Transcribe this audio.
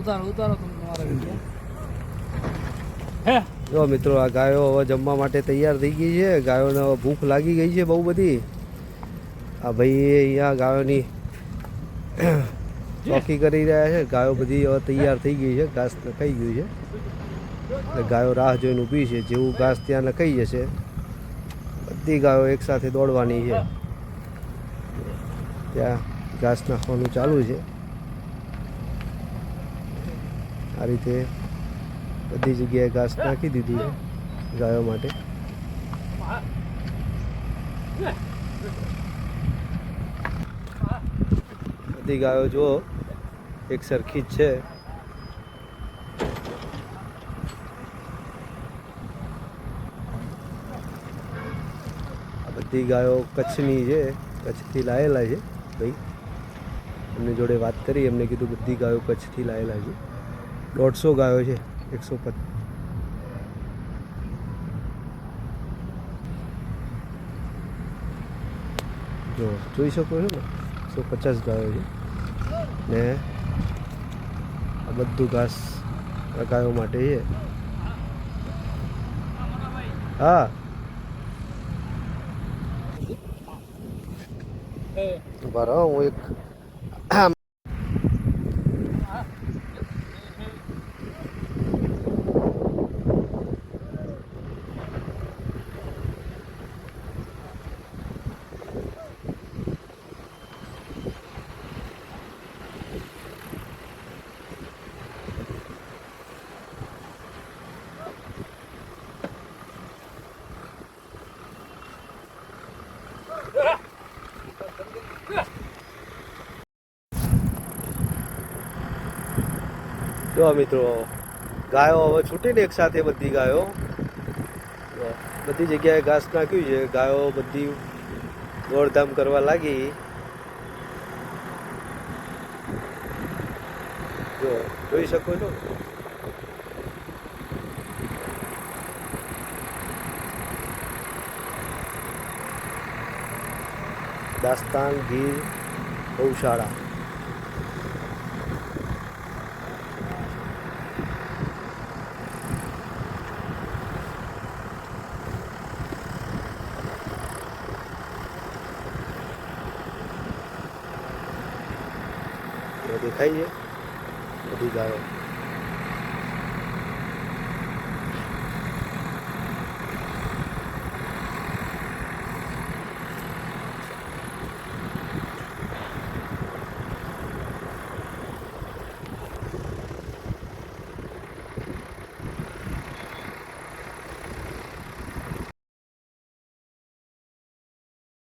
ઉતારો ઉતારો તમે તમારા વિડીયો હે જો મિત્રો આ ગાયો હવે જમવા માટે તૈયાર થઈ ગઈ છે. ગાયોને હવે ભૂખ લાગી ગઈ છે બહુ બધી. આ ભાઈ અહીંયા ગાયોની ચોકી કરી રહ્યા છે. ગાયો બધી હવે તૈયાર થઈ ગઈ છે. ઘાસ નખાઈ ગયું છે એટલે ગાયો રાહ જોઈને ઊભી છે. જેવું ઘાસ ત્યાં નખાઈ જશે બધી ગાયો એકસાથે દોડવાની છે. ત્યાં ઘાસ નાખવાનું ચાલુ છે. આ રીતે બધી જગ્યાએ ઘાસ નાખી દીધું છે ગાયો માટે. બધી ગાયો જો એક સરખી જ છે. આ બધી ગાયો કચ્છની છે, કચ્છથી લાયેલા છે ભાઈ. એમની જોડે વાત કરી, એમને કીધું બધી ગાયો કચ્છથી લાયેલા છે. 150 ગાયો છે. 150 જો જોઈ શકો છો ને, 150 ગાયો છે ને આ બધું ઘાસ આ ગાયો માટે છે. હા બરાબર. હું એક જો મિત્રો ગાયો હવે છૂટીને એક સાથે બધી ગાયો બધી જગ્યાએ ઘાસ નાખ્યું છે. ગાયો બધી દોડધામ કરવા લાગી. જો જોઈ શકો છો. દાસ્તાન ગીર ગૌશાળા. દેખાય છે બધી ગાયો.